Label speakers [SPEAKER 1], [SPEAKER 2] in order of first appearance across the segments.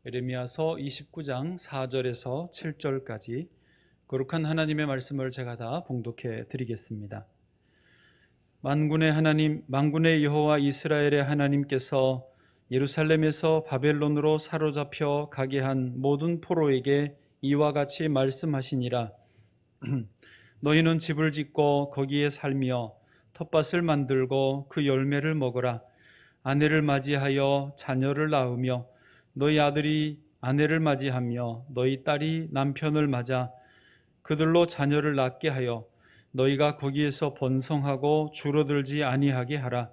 [SPEAKER 1] 예레미야서 29장 4절에서 7절까지 거룩한 하나님의 말씀을 제가 다 봉독해 드리겠습니다. 만군의 하나님, 만군의 여호와 이스라엘의 하나님께서 예루살렘에서 바벨론으로 사로잡혀 가게 한 모든 포로에게 이와 같이 말씀하시니라. 너희는 집을 짓고 거기에 살며 텃밭을 만들고 그 열매를 먹으라. 아내를 맞이하여 자녀를 낳으며 너희 아들이 아내를 맞이하며 너희 딸이 남편을 맞아 그들로 자녀를 낳게 하여 너희가 거기에서 번성하고 줄어들지 아니하게 하라.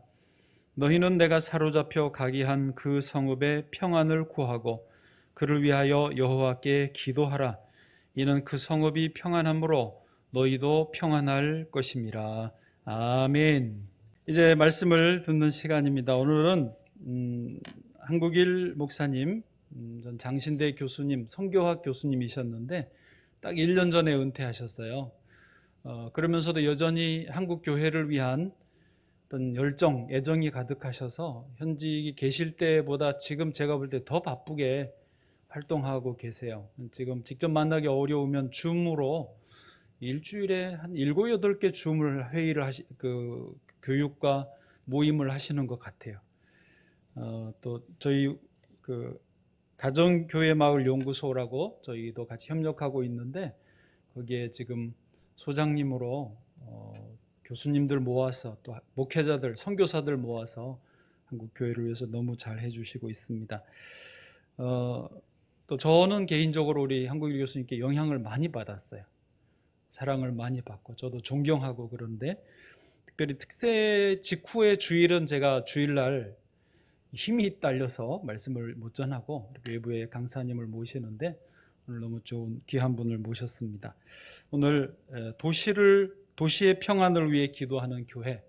[SPEAKER 1] 너희는 내가 사로잡혀 가게 한 그 성읍의 평안을 구하고 그를 위하여 여호와께 기도하라. 이는 그 성읍이 평안함으로 너희도 평안할 것임이라. 아멘. 이제 말씀을 듣는 시간입니다. 오늘은 한국일 목사님, 전 장신대 교수님, 성교학 교수님이셨는데 딱 1년 전에 은퇴하셨어요. 그러면서도 여전히 한국 교회를 위한 어떤 열정, 애정이 가득하셔서 현직에 계실 때보다 지금 제가 볼 때 더 바쁘게 활동하고 계세요. 지금 직접 만나기 어려우면 줌으로 일주일에 한 7, 8개 줌을 회의를 교육과 모임을 하시는 것 같아요. 또 저희 그 가정교회 마을 연구소라고 저희도 같이 협력하고 있는데 거기에 지금 소장님으로 교수님들 모아서 또 목회자들, 선교사들 모아서 한국 교회를 위해서 너무 잘 해주시고 있습니다. 또 저는 개인적으로 우리 한국일 교수님께 영향을 많이 받았어요. 사랑을 많이 받고 저도 존경하고 그런데 특별히 특세 직후의 주일은 제가 주일날 힘이 딸려서 말씀을 못 전하고 외부의 강사님을 모시는데 오늘 너무 좋은 귀한 분을 모셨습니다. 오늘 도시의 평안을 위해 기도하는 교회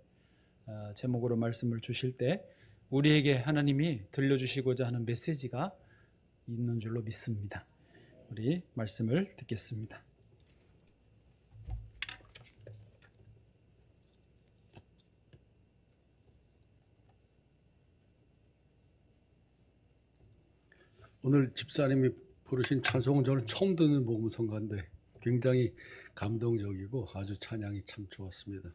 [SPEAKER 1] 제목으로 말씀을 주실 때 우리에게 하나님이 들려주시고자 하는 메시지가 있는 줄로 믿습니다. 우리 말씀을 듣겠습니다.
[SPEAKER 2] 오늘 집사님이 부르신 찬송은 저는 처음 듣는 복음성가인데 굉장히 감동적이고 아주 찬양이 참 좋았습니다.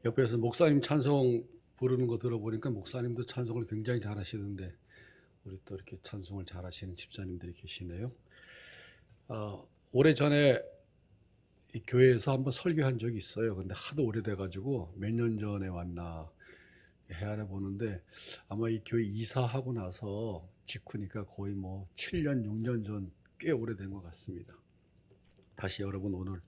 [SPEAKER 2] 옆에서 목사님 찬송 부르는 거 들어보니까 목사님도 찬송을 굉장히 잘하시던데 우리 또 이렇게 찬송을 잘하시는 집사님들이 계시네요. 오래전에 이 교회에서 한번 설교한 적이 있어요. 근데 하도 오래돼가지고 몇 년 전에 왔나 헤아려 보는데 아마 이 교회 이사하고 나서 직후니까 거의 뭐 7년, 6년 전 꽤 오래된 것 같습니다. 다시 여러분 오늘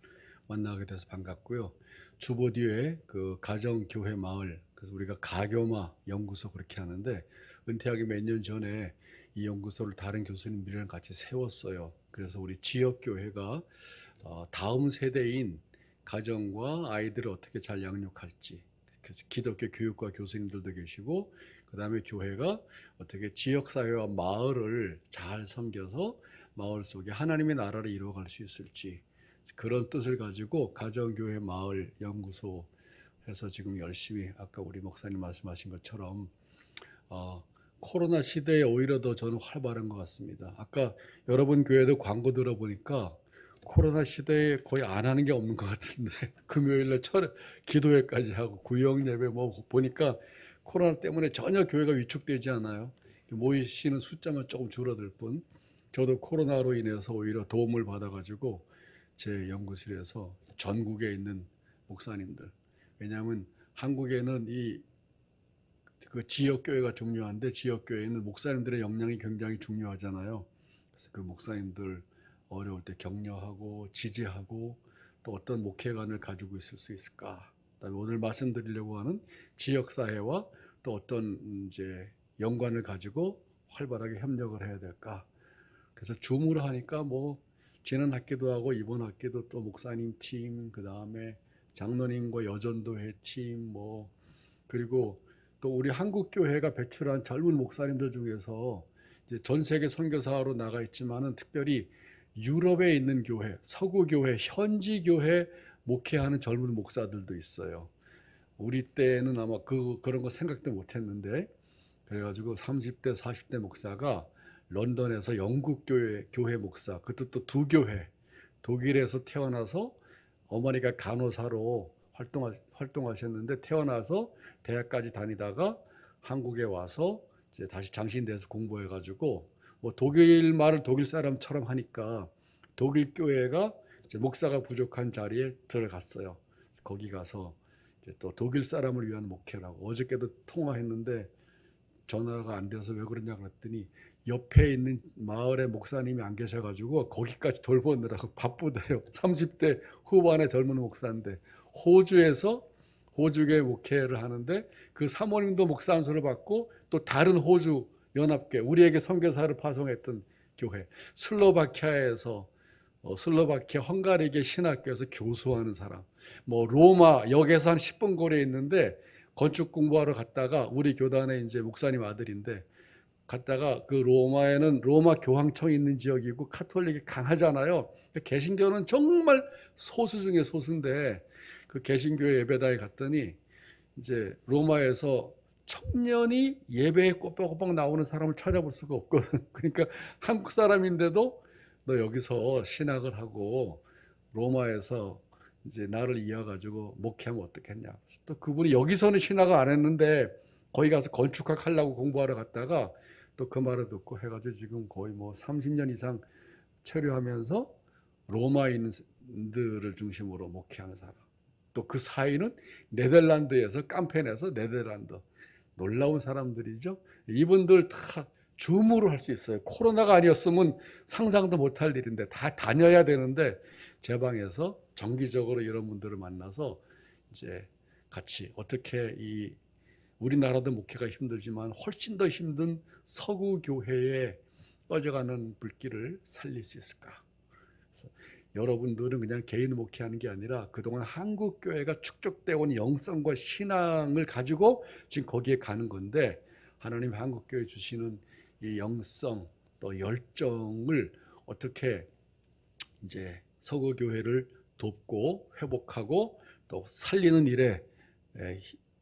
[SPEAKER 2] 만나게 돼서 반갑고요. 주보 뒤에 그 가정교회 마을, 그래서 우리가 가교마 연구소 그렇게 하는데 은퇴하기 몇 년 전에 이 연구소를 다른 교수님들이랑 같이 세웠어요. 그래서 우리 지역교회가 다음 세대인 가정과 아이들을 어떻게 잘 양육할지, 그래서 기독교 교육과 교수님들도 계시고 그 다음에 교회가 어떻게 지역사회와 마을을 잘 섬겨서 마을 속에 하나님의 나라를 이루어갈 수 있을지 그런 뜻을 가지고 가정교회 마을 연구소 해서 지금 열심히 아까 우리 목사님 말씀하신 것처럼 코로나 시대에 오히려 더 저는 활발한 것 같습니다. 아까 여러분 교회도 광고 들어보니까 코로나 시대에 거의 안 하는 게 없는 것 같은데 금요일날 기도회까지 하고 구역 예배 뭐 보니까 코로나 때문에 전혀 교회가 위축되지 않아요. 모이시는 숫자만 조금 줄어들 뿐. 저도 코로나로 인해서 오히려 도움을 받아가지고 제 연구실에서 전국에 있는 목사님들, 왜냐하면 한국에는 그 지역교회가 중요한데 지역교회에는 목사님들의 역량이 굉장히 중요하잖아요. 그래서 그 목사님들 어려울 때 격려하고 지지하고 또 어떤 목회관을 가지고 있을 수 있을까. 그다음에 오늘 말씀드리려고 하는 지역사회와 또 어떤 이제 연관을 가지고 활발하게 협력을 해야 될까. 그래서 줌으로 하니까 뭐 지난 학기도 하고 이번 학기도 또 목사님 팀, 그 다음에 장로님과 여전도회 팀, 뭐 그리고 또 우리 한국 교회가 배출한 젊은 목사님들 중에서 이제 전 세계 선교사로 나가 있지만은 특별히 유럽에 있는 교회, 서구 교회, 현지 교회 목회하는 젊은 목사들도 있어요. 우리 때는 아마 그런 거 생각도 못 했는데 그래가지고 30대, 40대 목사가 런던에서 영국 교회 목사, 그것도 또 두 교회, 독일에서 태어나서 어머니가 간호사로 활동하셨는데 태어나서 대학까지 다니다가 한국에 와서 이제 다시 장신대에서 공부해가지고 뭐 독일 말을 독일 사람처럼 하니까 독일 교회가 이제 목사가 부족한 자리에 들어갔어요. 거기 가서 이제 또 독일 사람을 위한 목회라고 어저께도 통화했는데 전화가 안 돼서 왜 그러냐 그랬더니 옆에 있는 마을에 목사님이 안 계셔가지고 거기까지 돌보느라고 바쁘대요. 30대 후반의 젊은 목사인데 호주교회 목회를 하는데 그 사모님도 목사 안수를 받고 또 다른 호주 연합교회 우리에게 선교사를 파송했던 교회 슬로바키아에서 슬로바키아 헝가리계 신학교에서 교수하는 사람 뭐 로마 역에서 한 10분 거리에 있는데 건축 공부하러 갔다가 우리 교단의 이제 목사님 아들인데 갔다가 그 로마에는 로마 교황청이 있는 지역이고 카톨릭이 강하잖아요. 개신교는 정말 소수 중에 소수인데 그 개신교회 예배당에 갔더니 이제 로마에서 청년이 예배에 꼬박꼬박 나오는 사람을 찾아볼 수가 없거든. 그러니까 한국 사람인데도 너 여기서 신학을 하고 로마에서 이제 나를 이어가지고 목회하면 어떻겠냐. 또 그분이 여기서는 신학을 안 했는데 거기 가서 건축학 하려고 공부하러 갔다가 또 그 말을 듣고 해가지고 지금 거의 뭐 30년 이상 체류하면서 로마인들을 중심으로 목회하는 사람. 또 그 사이는 네덜란드에서 깜페 내서 네덜란드. 놀라운 사람들이죠. 이분들 다 줌으로 할 수 있어요. 코로나가 아니었으면 상상도 못할 일인데 다 다녀야 되는데 제 방에서 정기적으로 이런 분들을 만나서 이제 같이 어떻게 이 우리나라도 목회가 힘들지만 훨씬 더 힘든 서구 교회에 꺼져가는 불길을 살릴 수 있을까? 그래서 여러분들은 그냥 개인 목회하는 게 아니라 그동안 한국 교회가 축적되어 온 영성과 신앙을 가지고 지금 거기에 가는 건데 하나님 한국 교회 주시는 이 영성 또 열정을 어떻게 이제 서구 교회를 돕고 회복하고 또 살리는 일에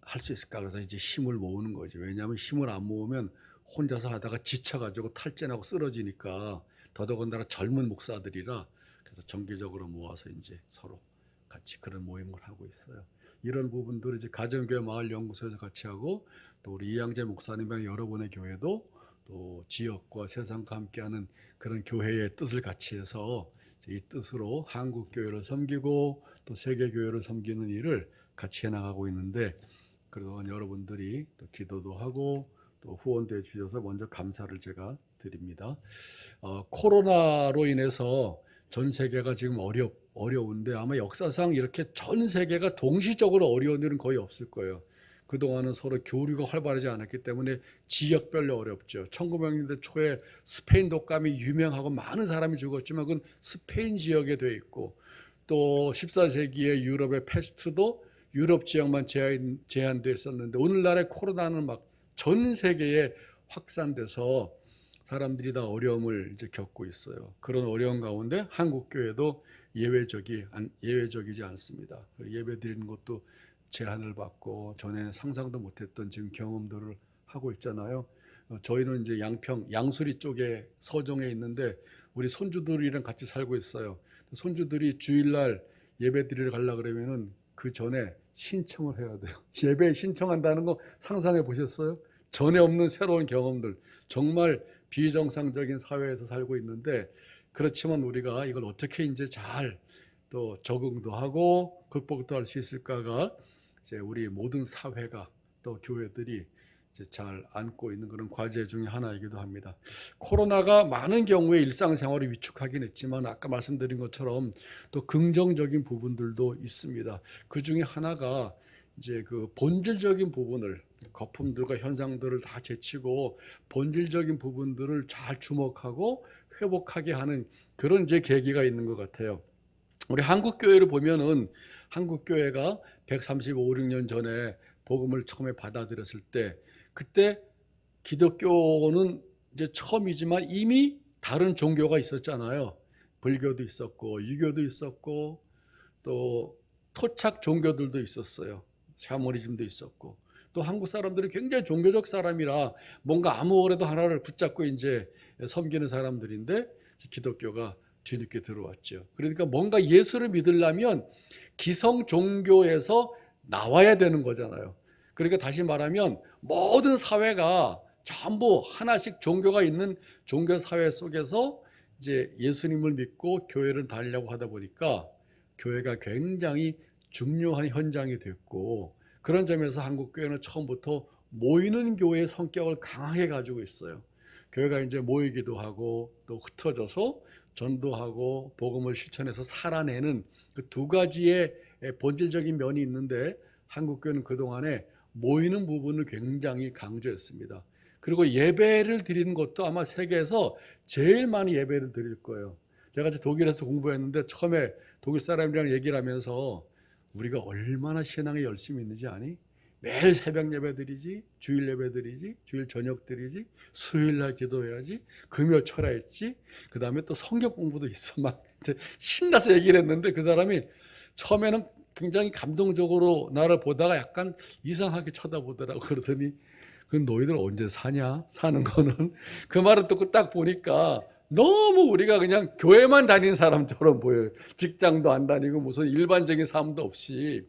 [SPEAKER 2] 할 수 있을까? 그래서 이제 힘을 모으는 거죠. 왜냐하면 힘을 안 모으면 혼자서 하다가 지쳐가지고 탈진하고 쓰러지니까 더더군다나 젊은 목사들이라 그래서 정기적으로 모아서 이제 서로 같이 그런 모임을 하고 있어요. 이런 부분들을 이제 가정교회 마을연구소에서 같이 하고 또 우리 이양재 목사님의 여러분의 교회도 또 지역과 세상과 함께하는 그런 교회의 뜻을 같이 해서 이 뜻으로 한국 교회를 섬기고 또 세계 교회를 섬기는 일을 같이 해나가고 있는데 그동안 여러분들이 또 기도도 하고 또 후원도 해주셔서 먼저 감사를 제가 드립니다. 코로나로 인해서 전 세계가 지금 어려운데 아마 역사상 이렇게 전 세계가 동시적으로 어려운 일은 거의 없을 거예요. 그동안은 서로 교류가 활발하지 않았기 때문에 지역별로 어렵죠. 1900년대 초에 스페인 독감이 유명하고 많은 사람이 죽었지만 그건 스페인 지역에 돼 있고 또 14세기에 유럽의 패스트도 유럽 지역만 제한되어 있었는데 오늘날의 코로나는 막 전 세계에 확산돼서 사람들이 다 어려움을 이제 겪고 있어요. 그런 어려움 가운데 한국 교회도 예외적이지 않습니다. 예배 드리는 것도 제한을 받고 전에 상상도 못했던 지금 경험들을 하고 있잖아요. 저희는 이제 양수리 쪽에 서정에 있는데 우리 손주들이랑 같이 살고 있어요. 손주들이 주일날 예배 드리러 가려고 그러면은 그 전에 신청을 해야 돼요. 예배 신청한다는 거 상상해 보셨어요? 전에 없는 새로운 경험들. 정말 비정상적인 사회에서 살고 있는데 그렇지만 우리가 이걸 어떻게 이제 잘 또 적응도 하고 극복도 할 수 있을까가 이제 우리 모든 사회가 또 교회들이 이제 잘 안고 있는 그런 과제 중에 하나이기도 합니다. 코로나가 많은 경우에 일상생활을 위축하긴 했지만 아까 말씀드린 것처럼 또 긍정적인 부분들도 있습니다. 그 중에 하나가 이제 그 본질적인 부분을 거품들과 현상들을 다 제치고 본질적인 부분들을 잘 주목하고 회복하게 하는 그런 이제 계기가 있는 것 같아요. 우리 한국 교회를 보면은 한국 교회가 135, 6년 전에 복음을 처음에 받아들였을 때 그때 기독교는 이제 처음이지만 이미 다른 종교가 있었잖아요. 불교도 있었고 유교도 있었고 또 토착 종교들도 있었어요. 샤머니즘도 있었고 또 한국 사람들이 굉장히 종교적 사람이라 뭔가 아무거래도 하나를 붙잡고 이제 섬기는 사람들인데 기독교가 뒤늦게 들어왔죠. 그러니까 뭔가 예수를 믿으려면 기성 종교에서 나와야 되는 거잖아요. 그러니까 다시 말하면 모든 사회가 전부 하나씩 종교가 있는 종교 사회 속에서 이제 예수님을 믿고 교회를 다니려고 하다 보니까 교회가 굉장히 중요한 현장이 됐고, 그런 점에서 한국 교회는 처음부터 모이는 교회의 성격을 강하게 가지고 있어요. 교회가 이제 모이기도 하고 또 흩어져서 전도하고 복음을 실천해서 살아내는 그 두 가지의 본질적인 면이 있는데, 한국 교회는 그동안에 모이는 부분을 굉장히 강조했습니다. 그리고 예배를 드리는 것도 아마 세계에서 제일 많이 예배를 드릴 거예요. 제가 이제 독일에서 공부했는데 처음에 독일 사람들이랑 얘기를 하면서 우리가 얼마나 신앙에 열심히 있는지 아니? 매일 새벽 예배 드리지, 주일 예배 드리지, 주일 저녁 드리지, 수요일날 기도해야지, 금요 철야했지, 그 다음에 또 성경 공부도 있어. 막 신나서 얘기를 했는데 그 사람이 처음에는 굉장히 감동적으로 나를 보다가 약간 이상하게 쳐다보더라고. 그러더니 그 너희들 언제 사냐? 사는 거는. 그 말을 듣고 딱 보니까 너무 우리가 그냥 교회만 다니는 사람처럼 보여요. 직장도 안 다니고 무슨 일반적인 삶도 없이.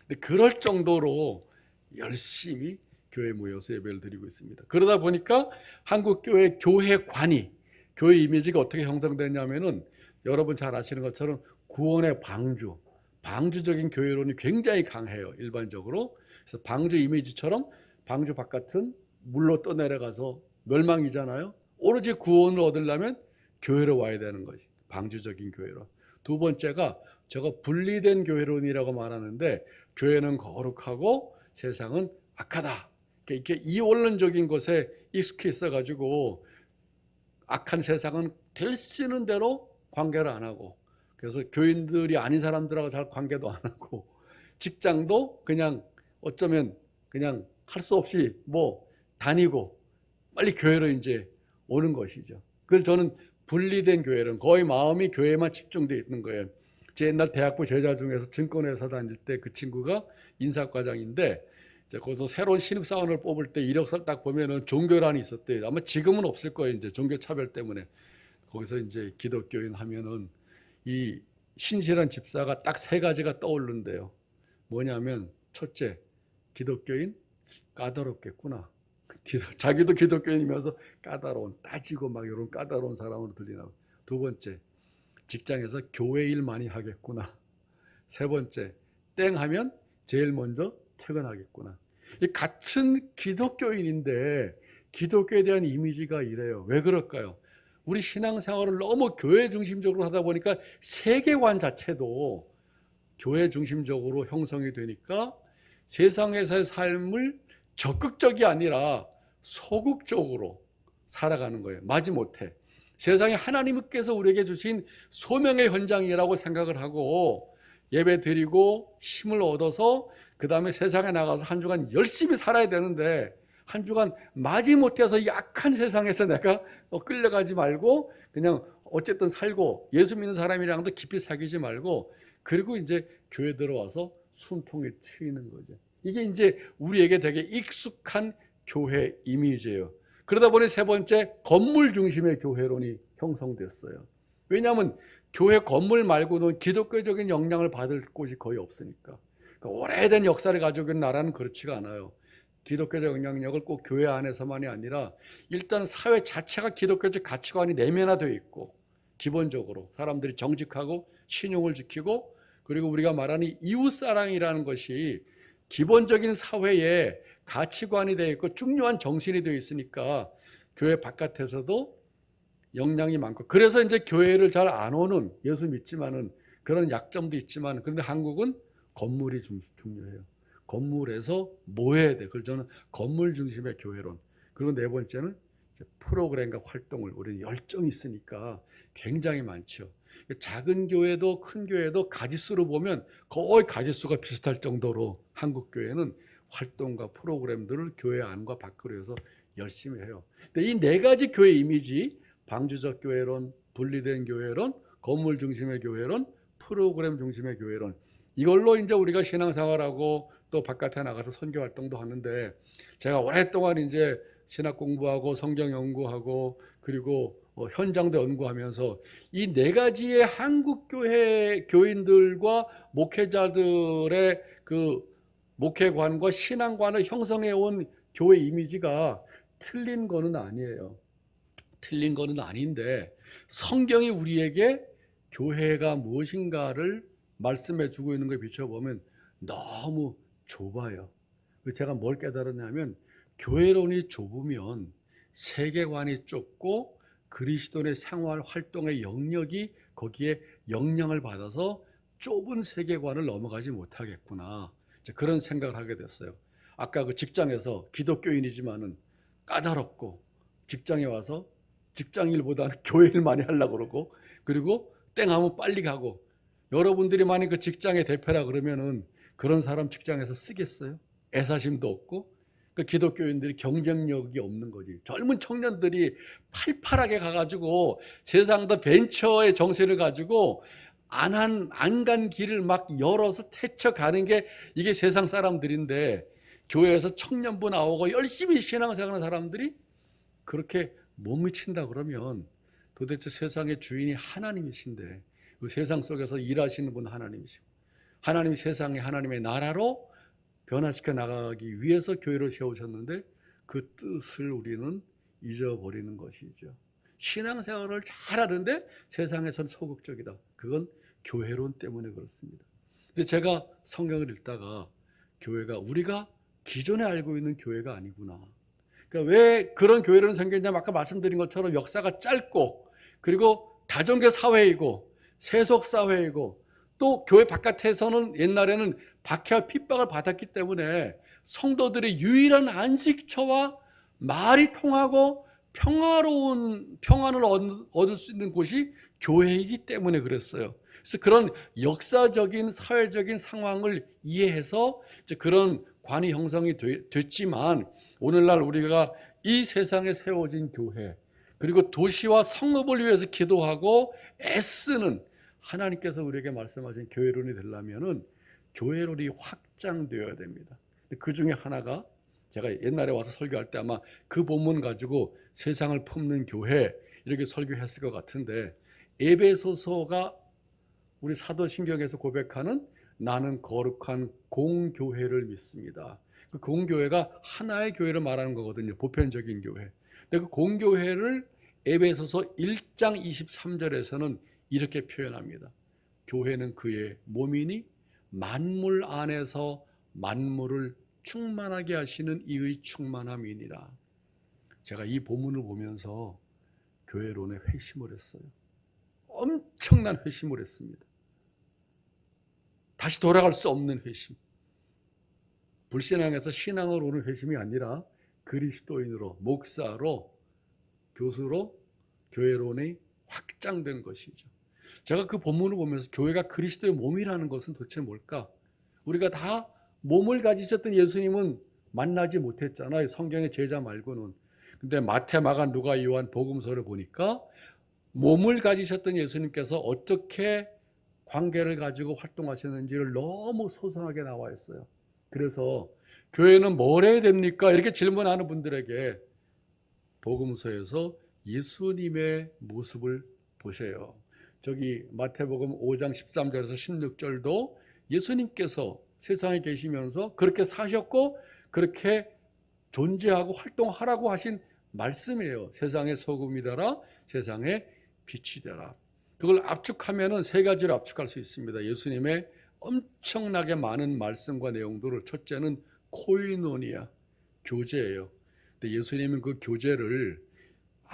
[SPEAKER 2] 근데 그럴 정도로 열심히 교회에 모여서 예배를 드리고 있습니다. 그러다 보니까 한국 교회 교회관이, 교회 이미지가 어떻게 형성되냐면은 여러분 잘 아시는 것처럼 구원의 방주적인 교회론이 굉장히 강해요. 일반적으로. 그래서 방주 이미지처럼 방주 바깥은 물로 떠내려가서 멸망이잖아요. 오로지 구원을 얻으려면 교회로 와야 되는 거지. 방주적인 교회론. 두 번째가 제가 분리된 교회론이라고 말하는데, 교회는 거룩하고 세상은 악하다. 이렇게 이원론적인 것에 익숙해 있어가지고 악한 세상은 될 수 있는 대로 관계를 안 하고, 그래서 교인들이 아닌 사람들하고 잘 관계도 안 하고, 직장도 그냥 어쩌면 그냥 할 수 없이 뭐 다니고 빨리 교회로 이제 오는 것이죠. 그래서 저는 분리된 교회는 거의 마음이 교회에만 집중되어 있는 거예요. 제 옛날 대학부 제자 중에서 증권회사 다닐 때 그 친구가 인사과장인데, 이제 거기서 새로운 신입사원을 뽑을 때 이력서를 딱 보면은 종교란이 있었대요. 아마 지금은 없을 거예요. 이제 종교 차별 때문에. 거기서 이제 기독교인 하면은 이 신실한 집사가 딱 세 가지가 떠오른대요. 뭐냐면 첫째, 기독교인 까다롭겠구나. 자기도 기독교인이면서 까다로운, 따지고 막 이런 까다로운 사람으로 들리나. 두 번째, 직장에서 교회 일 많이 하겠구나. 세 번째, 땡 하면 제일 먼저 퇴근하겠구나. 이 같은 기독교인인데 기독교에 대한 이미지가 이래요. 왜 그럴까요? 우리 신앙생활을 너무 교회 중심적으로 하다 보니까 세계관 자체도 교회 중심적으로 형성이 되니까 세상에서의 삶을 적극적이 아니라 소극적으로 살아가는 거예요. 마지못해 세상에 하나님께서 우리에게 주신 소명의 현장이라고 생각을 하고 예배 드리고 힘을 얻어서 그 다음에 세상에 나가서 한 주간 열심히 살아야 되는데, 한 주간 마지못해서 약한 세상에서 내가 끌려가지 말고 그냥 어쨌든 살고, 예수 믿는 사람이랑도 깊이 사귀지 말고, 그리고 이제 교회 들어와서 숨통이 트이는 거죠. 이게 이제 우리에게 되게 익숙한 교회 이미지예요. 그러다 보니 세 번째, 건물 중심의 교회론이 형성됐어요. 왜냐하면 교회 건물 말고는 기독교적인 영향을 받을 곳이 거의 없으니까. 그러니까 오래된 역사를 가지고 있는 나라는 그렇지가 않아요. 기독교적 영향력을 꼭 교회 안에서만이 아니라 일단 사회 자체가 기독교적 가치관이 내면화되어 있고, 기본적으로 사람들이 정직하고 신용을 지키고, 그리고 우리가 말하는 이웃사랑이라는 것이 기본적인 사회의 가치관이 되어 있고 중요한 정신이 되어 있으니까 교회 바깥에서도 영향이 많고, 그래서 이제 교회를 잘 안 오는, 예수 믿지만은 그런 약점도 있지만, 그런데 한국은 건물이 중요해요. 건물에서 모여야 돼. 그래서 저는 건물 중심의 교회론. 그리고 네 번째는 프로그램과 활동을, 우리는 열정이 있으니까 굉장히 많죠. 작은 교회도 큰 교회도 가지수로 보면 거의 가지수가 비슷할 정도로 한국 교회는 활동과 프로그램들을 교회 안과 밖으로 해서 열심히 해요. 근데 이 네 가지 교회 이미지, 방주적 교회론, 분리된 교회론, 건물 중심의 교회론, 프로그램 중심의 교회론, 이걸로 이제 우리가 신앙생활하고 또 바깥에 나가서 선교 활동도 하는데 제가 오랫동안 이제 신학 공부하고 성경 연구하고 그리고 현장도 연구하면서 이 네 가지의 한국 교회 교인들과 목회자들의 그 목회관과 신앙관을 형성해 온 교회 이미지가 틀린 거는 아니에요. 틀린 거는 아닌데 성경이 우리에게 교회가 무엇인가를 말씀해 주고 있는 걸 비춰보면 너무 좁아요. 제가 뭘 깨달았냐면 교회론이 좁으면 세계관이 좁고 그리스도의 생활 활동의 영역이 거기에 영향을 받아서 좁은 세계관을 넘어가지 못하겠구나. 그런 생각을 하게 됐어요. 아까 그 직장에서 기독교인이지만은 까다롭고 직장에 와서 직장 일보다는 교회 일 많이 하려고 그러고 그리고 땡 하면 빨리 가고 여러분들이 만약 그 직장의 대표라 그러면은 그런 사람 직장에서 쓰겠어요? 애사심도 없고 그 기독교인들이 경쟁력이 없는 거지. 젊은 청년들이 팔팔하게 가가지고 세상도 벤처의 정세를 가지고 안 간 길을 막 열어서 태쳐가는 게 이게 세상 사람들인데 교회에서 청년부 나오고 열심히 신앙생활하는 사람들이 그렇게 못 미친다 그러면 도대체 세상의 주인이 하나님이신데 그 세상 속에서 일하시는 분 하나님이시고 하나님이 세상에 하나님의 나라로 변화시켜 나가기 위해서 교회를 세우셨는데 그 뜻을 우리는 잊어버리는 것이죠. 신앙생활을 잘하는데 세상에선 소극적이다. 그건 교회론 때문에 그렇습니다. 근데 제가 성경을 읽다가 교회가 우리가 기존에 알고 있는 교회가 아니구나. 그러니까 왜 그런 교회론이 생겼냐면 아까 말씀드린 것처럼 역사가 짧고 그리고 다종교 사회이고 세속 사회이고 또 교회 바깥에서는 옛날에는 박해와 핍박을 받았기 때문에 성도들의 유일한 안식처와 말이 통하고 평안을 얻을 수 있는 곳이 교회이기 때문에 그랬어요. 그래서 그런 역사적인 사회적인 상황을 이해해서 그런 관이 형성이 됐지만 오늘날 우리가 이 세상에 세워진 교회 그리고 도시와 성읍을 위해서 기도하고 애쓰는 하나님께서 우리에게 말씀하신 교회론이 되려면은 교회론이 확장되어야 됩니다. 그 중에 하나가 제가 옛날에 와서 설교할 때 아마 그 본문 가지고 세상을 품는 교회 이렇게 설교했을 것 같은데 에베소서가 우리 사도신경에서 고백하는 나는 거룩한 공교회를 믿습니다. 그 공교회가 하나의 교회를 말하는 거거든요. 보편적인 교회. 근데 그 공교회를 에베소서 1장 23절에서는 이렇게 표현합니다. 교회는 그의 몸이니 만물 안에서 만물을 충만하게 하시는 이의 충만함이니라. 제가 이 본문을 보면서 교회론에 회심을 했어요. 엄청난 회심을 했습니다. 다시 돌아갈 수 없는 회심. 불신앙에서 신앙으로 오는 회심이 아니라 그리스도인으로, 목사로, 교수로 교회론이 확장된 것이죠. 제가 그 본문을 보면서 교회가 그리스도의 몸이라는 것은 도대체 뭘까? 우리가 다 몸을 가지셨던 예수님은 만나지 못했잖아요. 성경의 제자 말고는. 근데 마태, 마가, 누가, 요한 복음서를 보니까 몸을 가지셨던 예수님께서 어떻게 관계를 가지고 활동하셨는지를 너무 소상하게 나와 있어요. 그래서 교회는 뭘 해야 됩니까? 이렇게 질문하는 분들에게 복음서에서 예수님의 모습을 보세요. 저기 마태복음 5장 13절에서 16절도 예수님께서 세상에 계시면서 그렇게 사셨고 그렇게 존재하고 활동하라고 하신 말씀이에요. 세상의 소금이 되라, 세상의 빛이 되라. 그걸 압축하면은 세 가지로 압축할 수 있습니다. 예수님의 엄청나게 많은 말씀과 내용들을 첫째는 코이노니아, 교제예요. 근데 예수님은 그 교제를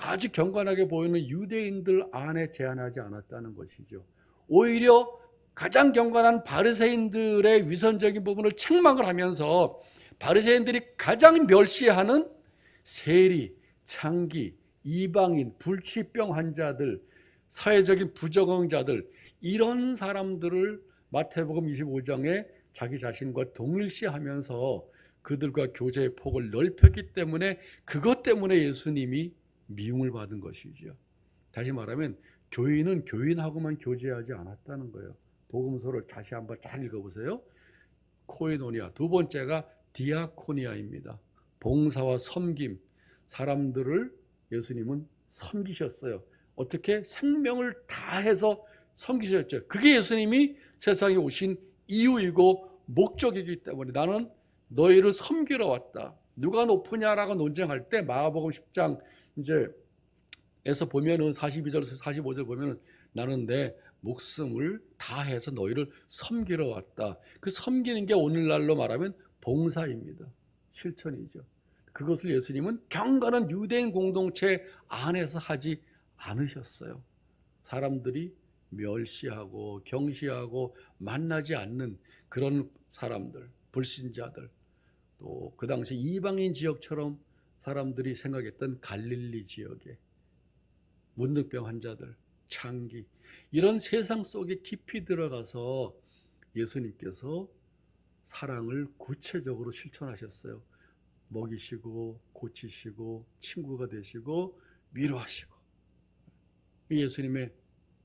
[SPEAKER 2] 아주 경건하게 보이는 유대인들 안에 제한하지 않았다는 것이죠. 오히려 가장 경건한 바리새인들의 위선적인 부분을 책망을 하면서 바리새인들이 가장 멸시하는 세리, 창기, 이방인, 불치병 환자들, 사회적인 부적응자들 이런 사람들을 마태복음 25장에 자기 자신과 동일시하면서 그들과 교제의 폭을 넓혔기 때문에 그것 때문에 예수님이 미움을 받은 것이죠. 다시 말하면 교인은 교인하고만 교제하지 않았다는 거예요. 복음서를 다시 한번 잘 읽어보세요. 코이노니아, 두 번째가 디아코니아입니다. 봉사와 섬김. 사람들을 예수님은 섬기셨어요. 어떻게? 생명을 다해서 섬기셨죠. 그게 예수님이 세상에 오신 이유이고 목적이기 때문에 나는 너희를 섬기러 왔다. 누가 높으냐라고 논쟁할 때 마가복음 10장 이제 에서 보면은 42절에서 45절 보면은 나는 내 목숨을 다해서 너희를 섬기러 왔다. 그 섬기는 게 오늘날로 말하면 봉사입니다. 실천이죠. 그것을 예수님은 경건한 유대인 공동체 안에서 하지 않으셨어요. 사람들이 멸시하고 경시하고 만나지 않는 그런 사람들, 불신자들, 또 그 당시 이방인 지역처럼 사람들이 생각했던 갈릴리 지역에 문둥병 환자들, 창기, 이런 세상 속에 깊이 들어가서 예수님께서 사랑을 구체적으로 실천하셨어요. 먹이시고 고치시고 친구가 되시고 위로하시고. 예수님의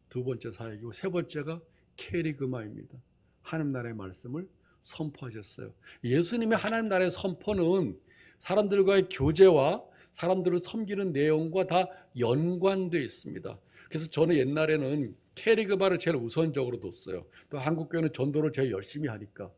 [SPEAKER 2] 두 번째 사역이고, 세 번째가 케리그마입니다. 하나님 나라의 말씀을 선포하셨어요. 예수님의 하나님 나라의 선포는 사람들과의 교제와 사람들을 섬기는 내용과 다 연관되어 있습니다. 그래서 저는 옛날에는 케리그마를 제일 우선적으로 뒀어요. 또 한국교회는 전도를 제일 열심히 하니까.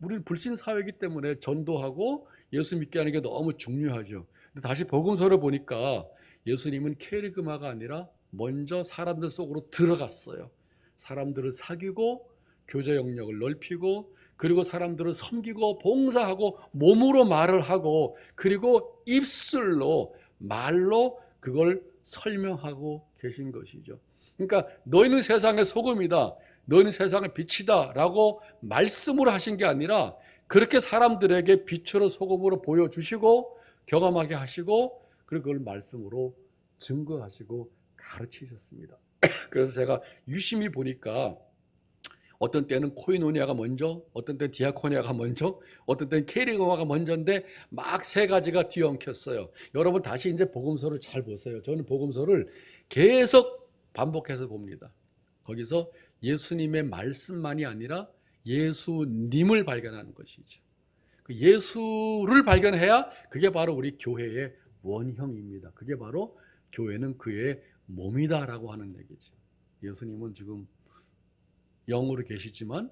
[SPEAKER 2] 우리는 불신 사회이기 때문에 전도하고 예수 믿게 하는 게 너무 중요하죠. 근데 다시 복음서를 보니까 예수님은 케리그마가 아니라 먼저 사람들 속으로 들어갔어요. 사람들을 사귀고 교제 영역을 넓히고, 그리고 사람들을 섬기고 봉사하고 몸으로 말을 하고, 그리고 입술로 말로 그걸 설명하고 계신 것이죠. 그러니까 너희는 세상의 소금이다, 너희는 세상의 빛이다 라고 말씀으로 하신 게 아니라 그렇게 사람들에게 빛으로 소금으로 보여주시고 경험하게 하시고, 그리고 그걸 말씀으로 증거하시고 가르치셨습니다. 그래서 제가 유심히 보니까 어떤 때는 코이노니아가 먼저, 어떤 때는 디아코니아가 먼저, 어떤 때는 케리그마가 먼저인데 막 세 가지가 뒤엉켰어요. 여러분 다시 이제 복음서를 잘 보세요. 저는 복음서를 계속 반복해서 봅니다. 거기서 예수님의 말씀만이 아니라 예수님을 발견하는 것이죠. 그 예수를 발견해야 그게 바로 우리 교회의 원형입니다. 그게 바로 교회는 그의 몸이다라고 하는 얘기죠. 예수님은 지금 영으로 계시지만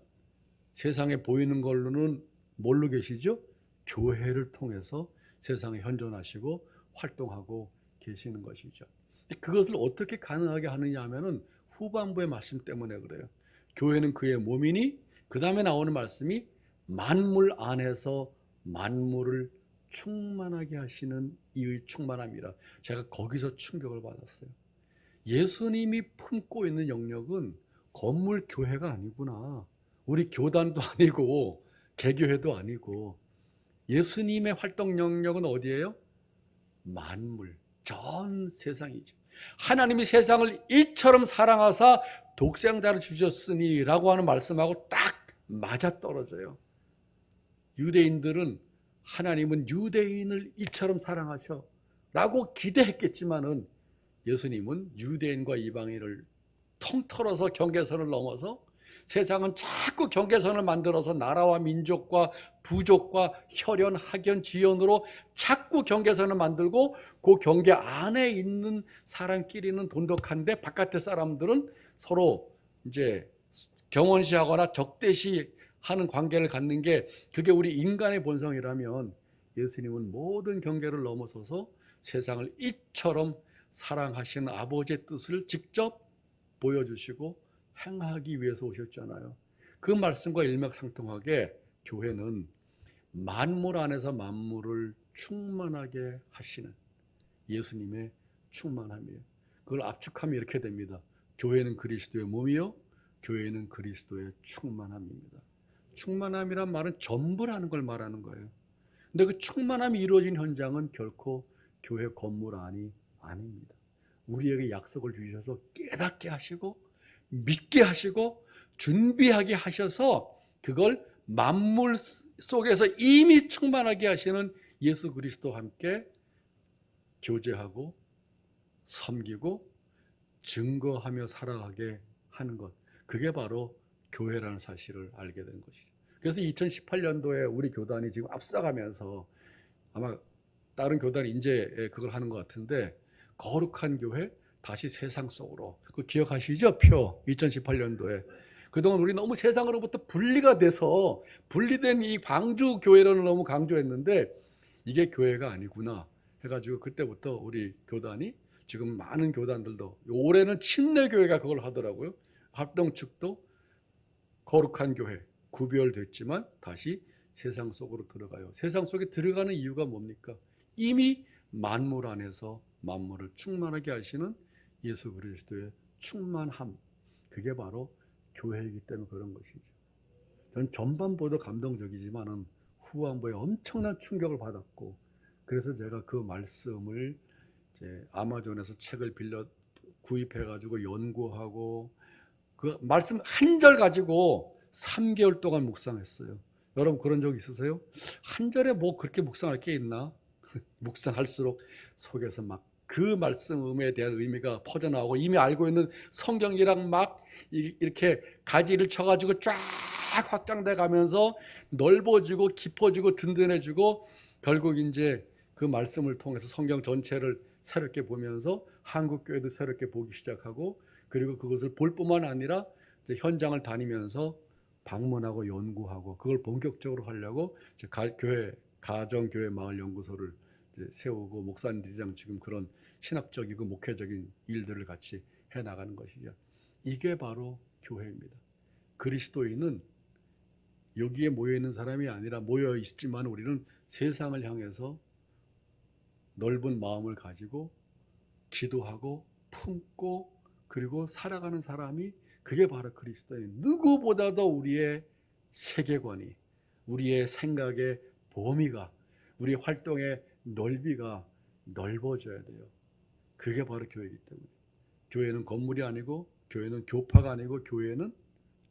[SPEAKER 2] 세상에 보이는 걸로는 뭘로 계시죠? 교회를 통해서 세상에 현존하시고 활동하고 계시는 것이죠. 그것을 어떻게 가능하게 하느냐 하면은 후반부의 말씀 때문에 그래요. 교회는 그의 몸이니, 그 다음에 나오는 말씀이 만물 안에서 만물을 충만하게 하시는 이의 충만함이라. 제가 거기서 충격을 받았어요. 예수님이 품고 있는 영역은 건물 교회가 아니구나. 우리 교단도 아니고 개교회도 아니고, 예수님의 활동 영역은 어디예요? 만물, 전 세상이죠. 하나님이 세상을 이처럼 사랑하사 독생자를 주셨으니 라고 하는 말씀하고 딱 맞아떨어져요. 유대인들은 하나님은 유대인을 이처럼 사랑하셔 라고 기대했겠지만은 예수님은 유대인과 이방인을 통틀어서 경계선을 넘어서 세상은 자꾸 경계선을 만들어서 나라와 민족과 부족과 혈연, 학연, 지연으로 자꾸 경계선을 만들고, 그 경계 안에 있는 사람끼리는 돈독한데 바깥의 사람들은 서로 이제 경원시하거나 적대시하는 관계를 갖는 게, 그게 우리 인간의 본성이라면 예수님은 모든 경계를 넘어서서 세상을 이처럼 사랑하시는 아버지의 뜻을 직접 보여주시고 행하기 위해서 오셨잖아요. 그 말씀과 일맥상통하게 교회는 만물 안에서 만물을 충만하게 하시는 예수님의 충만함이에요. 그걸 압축하면 이렇게 됩니다. 교회는 그리스도의 몸이요, 교회는 그리스도의 충만함입니다. 충만함이란 말은 전부라는 걸 말하는 거예요. 근데 그 충만함이 이루어진 현장은 결코 교회 건물 안이 아닙니다. 우리에게 약속을 주셔서 깨닫게 하시고 믿게 하시고 준비하게 하셔서 그걸 만물 속에서 이미 충만하게 하시는 예수 그리스도와 함께 교제하고 섬기고 증거하며 살아가게 하는 것, 그게 바로 교회라는 사실을 알게 된 것이죠. 그래서 2018년도에 우리 교단이 지금 앞서가면서 아마 다른 교단이 이제 그걸 하는 것 같은데, 거룩한 교회 다시 세상 속으로. 그 기억하시죠? 표 2018년도에 그동안 우리 너무 세상으로부터 분리가 돼서 분리된 이 광주 교회론을 너무 강조했는데 이게 교회가 아니구나 해가지고 그때부터 우리 교단이, 지금 많은 교단들도 올해는 침례교회가 그걸 하더라고요. 합동 측도 거룩한 교회 구별됐지만 다시 세상 속으로 들어가요. 세상 속에 들어가는 이유가 뭡니까? 이미 만물 안에서 만물을 충만하게 하시는 예수 그리스도의 충만함, 그게 바로 교회이기 때문에 그런 것이죠. 전 전반부도 감동적이지만은 후반부에 엄청난 충격을 받았고, 그래서 제가 그 말씀을 이제 아마존에서 책을 빌려 구입해가지고 연구하고 그 말씀 한 절 가지고 3개월 동안 묵상했어요. 여러분 그런 적 있으세요? 한 절에 뭐 그렇게 묵상할 게 있나? 묵상할수록 속에서 막 그 말씀에 대한 의미가 퍼져나오고, 이미 알고 있는 성경이랑 막 이렇게 가지를 쳐가지고 쫙 확장돼 가면서 넓어지고 깊어지고 든든해지고, 결국 이제 그 말씀을 통해서 성경 전체를 새롭게 보면서 한국교회도 새롭게 보기 시작하고, 그리고 그것을 볼 뿐만 아니라 이제 현장을 다니면서 방문하고 연구하고 그걸 본격적으로 하려고 이제 가정교회 마을연구소를 이제 세우고, 목사님들이랑 지금 그런 신학적이고 목회적인 일들을 같이 해나가는 것이죠. 이게 바로 교회입니다. 그리스도인은 여기에 모여있는 사람이 아니라 모여있지만 우리는 세상을 향해서 넓은 마음을 가지고 기도하고 품고 그리고 살아가는 사람이, 그게 바로 그리스도인. 누구보다도 우리의 세계관이, 우리의 생각의 범위가, 우리 활동의 넓이가 넓어져야 돼요. 그게 바로 교회이기 때문에. 교회는 건물이 아니고, 교회는 교파가 아니고, 교회는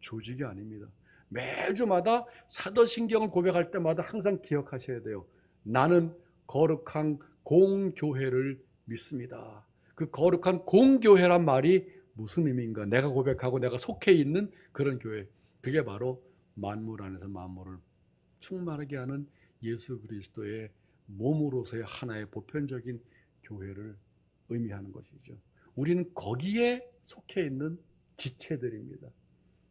[SPEAKER 2] 조직이 아닙니다. 매주마다 사도신경을 고백할 때마다 항상 기억하셔야 돼요. 나는 거룩한 공교회를 믿습니다. 그 거룩한 공교회란 말이 무슨 의미인가? 내가 고백하고 내가 속해 있는 그런 교회, 그게 바로 만물 안에서 만물을 충만하게 하는 예수 그리스도의 몸으로서의 하나의 보편적인 교회를 의미하는 것이죠. 우리는 거기에 속해 있는 지체들입니다.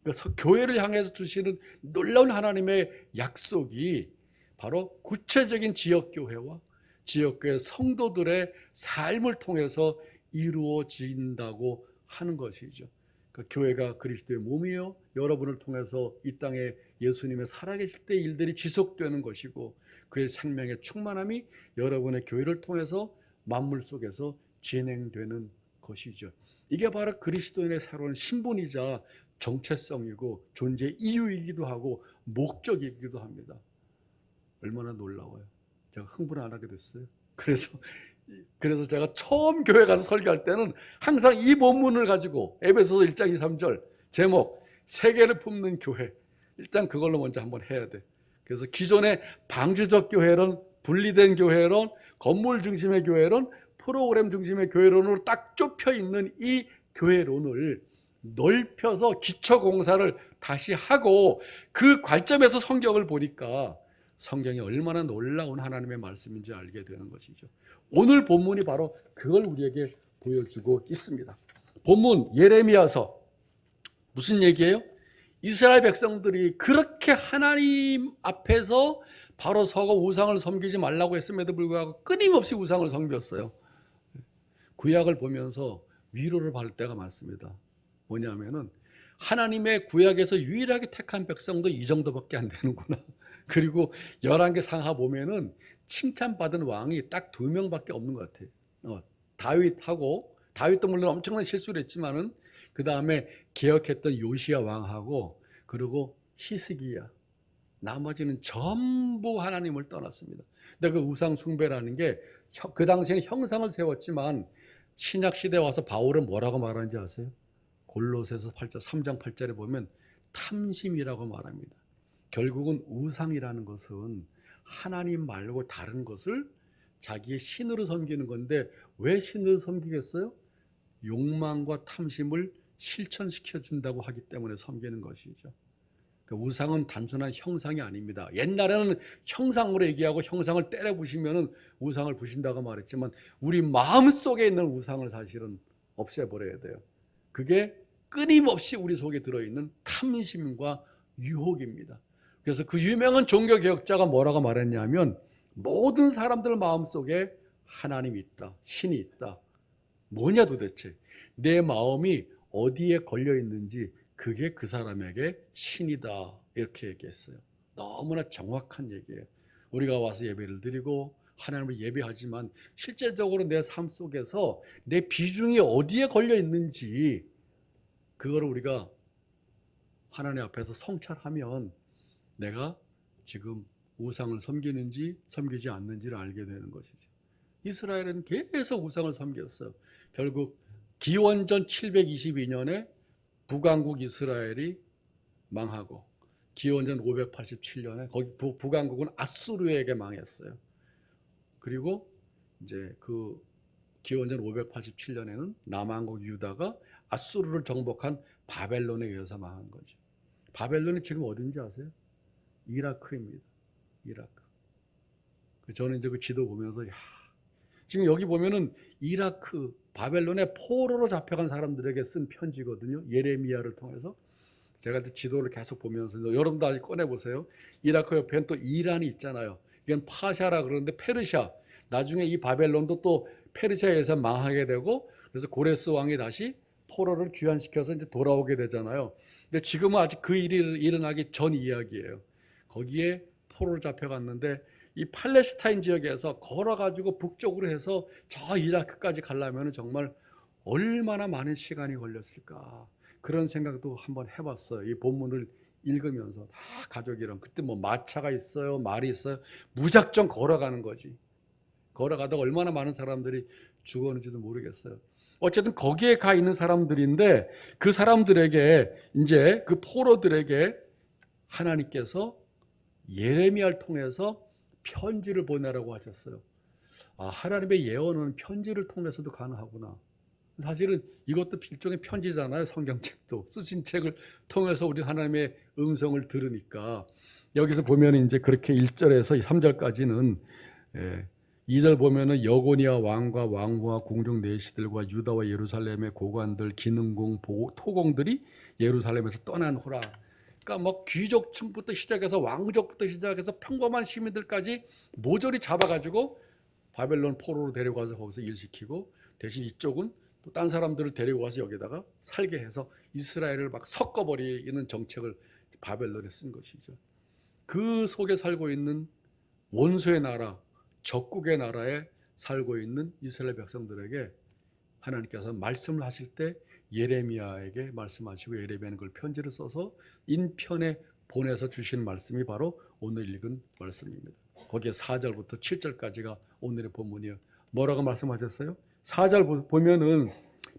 [SPEAKER 2] 그래서 교회를 향해서 주시는 놀라운 하나님의 약속이 바로 구체적인 지역교회와 지역교회 성도들의 삶을 통해서 이루어진다고 하는 것이죠. 그러니까 교회가 그리스도의 몸이요, 여러분을 통해서 이 땅에 예수님의 살아계실 때 일들이 지속되는 것이고, 그의 생명의 충만함이 여러분의 교회를 통해서 만물 속에서 진행되는 것이죠. 이게 바로 그리스도인의 새로운 신분이자 정체성이고 존재 이유이기도 하고 목적이기도 합니다. 얼마나 놀라워요. 제가 흥분 안 하게 됐어요. 그래서 제가 처음 교회 가서 설교할 때는 항상 이 본문을 가지고, 에베소서 1장 2, 3절 제목 세계를 품는 교회, 일단 그걸로 먼저 한번 해야 돼. 그래서 기존의 방주적 교회론, 분리된 교회론, 건물 중심의 교회론, 프로그램 중심의 교회론으로 딱 좁혀 있는 이 교회론을 넓혀서 기초공사를 다시 하고, 그 관점에서 성경을 보니까 성경이 얼마나 놀라운 하나님의 말씀인지 알게 되는 것이죠. 오늘 본문이 바로 그걸 우리에게 보여주고 있습니다. 본문 예레미야서 무슨 얘기예요? 이스라엘 백성들이 그렇게 하나님 앞에서 바로 서고 우상을 섬기지 말라고 했음에도 불구하고 끊임없이 우상을 섬겼어요. 구약을 보면서 위로를 받을 때가 많습니다. 뭐냐면은 하나님의 구약에서 유일하게 택한 백성도 이 정도밖에 안 되는구나. 그리고 11개 상하 보면은 칭찬받은 왕이 딱 2명밖에 없는 것 같아요. 다윗도 물론 엄청난 실수를 했지만은 그 다음에 개혁했던 요시야 왕하고, 그리고 히스기야, 나머지는 전부 하나님을 떠났습니다. 근데 그 우상 숭배라는 게 그 당시에는 형상을 세웠지만 신약 시대에 와서 바울은 뭐라고 말하는지 아세요? 골로새서 3장 8절에 보면 탐심이라고 말합니다. 결국은 우상이라는 것은 하나님 말고 다른 것을 자기의 신으로 섬기는 건데, 왜 신으로 섬기겠어요? 욕망과 탐심을 실천시켜 준다고 하기 때문에 섬기는 것이죠. 그러니까 우상은 단순한 형상이 아닙니다. 옛날에는 형상으로 얘기하고 형상을 때려 부시면은 우상을 부신다고 말했지만 우리 마음 속에 있는 우상을 사실은 없애버려야 돼요. 그게 끊임없이 우리 속에 들어있는 탐심과 유혹입니다. 그래서 그 유명한 종교개혁자가 뭐라고 말했냐면 모든 사람들 마음속에 하나님이 있다, 신이 있다. 뭐냐 도대체? 내 마음이 어디에 걸려 있는지 그게 그 사람에게 신이다, 이렇게 얘기했어요. 너무나 정확한 얘기예요. 우리가 와서 예배를 드리고 하나님을 예배하지만 실제적으로 내 삶 속에서 내 비중이 어디에 걸려 있는지 그거를 우리가 하나님 앞에서 성찰하면 내가 지금 우상을 섬기는지 섬기지 않는지를 알게 되는 것이죠. 이스라엘은 계속 우상을 섬겼어요. 결국 기원전 722년에 북왕국 이스라엘이 망하고 기원전 587년에 거기 북왕국은 아수르에게 망했어요. 그리고 이제 그 기원전 587년에는 남왕국 유다가 아수르를 정복한 바벨론에 의해서 망한 거죠. 바벨론이 지금 어딘지 아세요? 이라크입니다. 이라크. 저는 이제 그 지도 보면서 지금 여기 보면은 이라크 바벨론의 포로로 잡혀간 사람들에게 쓴 편지거든요. 예레미야를 통해서. 제가 지도를 계속 보면서 여러분도 아직 꺼내보세요. 이라크 옆에는 또 이란이 있잖아요. 이건 파샤라 그러는데 페르시아. 나중에 이 바벨론도 또 페르시아에 의해서 망하게 되고 그래서 고레스 왕이 다시 포로를 귀환시켜서 이제 돌아오게 되잖아요. 근데 지금은 아직 그 일이 일어나기 전 이야기예요. 거기에 포로를 잡혀갔는데 이 팔레스타인 지역에서 걸어가지고 북쪽으로 해서 저 이라크까지 가려면 정말 얼마나 많은 시간이 걸렸을까 그런 생각도 한번 해봤어요. 이 본문을 읽으면서 다 가족이랑 그때 뭐 마차가 있어요, 말이 있어요. 무작정 걸어가는 거지. 걸어가다가 얼마나 많은 사람들이 죽었는지도 모르겠어요. 어쨌든 거기에 가 있는 사람들인데 그 사람들에게 이제 그 포로들에게 하나님께서 예레미야를 통해서 편지를 보내라고 하셨어요. 아, 하나님의 예언은 편지를 통해서도 가능하구나. 사실은 이것도 일종의 편지잖아요. 성경책도 쓰신 책을 통해서 우리 하나님의 음성을 들으니까 여기서 보면 이제 그렇게 1절에서 3절까지는 2절 보면은 여고니아 왕과 왕후와 궁중 내시들과 유다와 예루살렘의 고관들 기능공 토공들이 예루살렘에서 떠난 후라. 그러니까 뭐 귀족층부터 시작해서 왕족부터 시작해서 평범한 시민들까지 모조리 잡아가지고 바벨론 포로로 데려가서 거기서 일시키고 대신 이쪽은 또 딴 사람들을 데리고 와서 여기다가 살게 해서 이스라엘을 막 섞어버리는 정책을 바벨론에 쓴 것이죠. 그 속에 살고 있는 원수의 나라, 적국의 나라에 살고 있는 이스라엘 백성들에게 하나님께서 말씀을 하실 때 예레미야에게 말씀하시고 예레미야는 그걸 편지를 써서 인편에 보내서 주신 말씀이 바로 오늘 읽은 말씀입니다. 거기에 4절부터 7절까지가 오늘의 본문이에요. 뭐라고 말씀하셨어요? 4절 보면은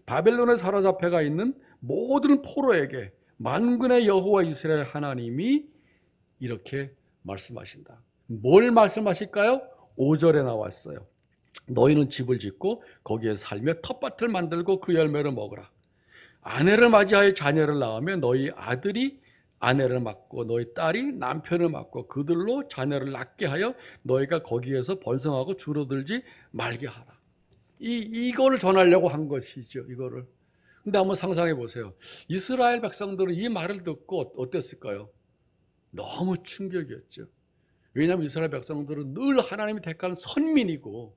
[SPEAKER 2] 바벨론에 사로잡혀가 있는 모든 포로에게 만군의 여호와 이스라엘 하나님이 이렇게 말씀하신다. 뭘 말씀하실까요? 5절에 나왔어요. 너희는 집을 짓고 거기에 살며 텃밭을 만들고 그 열매를 먹으라. 아내를 맞이하여 자녀를 낳으면 너희 아들이 아내를 맞고 너희 딸이 남편을 맞고 그들로 자녀를 낳게 하여 너희가 거기에서 번성하고 줄어들지 말게 하라. 이거를 전하려고 한 것이죠. 이거를. 근데 한번 상상해 보세요. 이스라엘 백성들은 이 말을 듣고 어땠을까요? 너무 충격이었죠. 왜냐하면 이스라엘 백성들은 늘 하나님이 택한 선민이고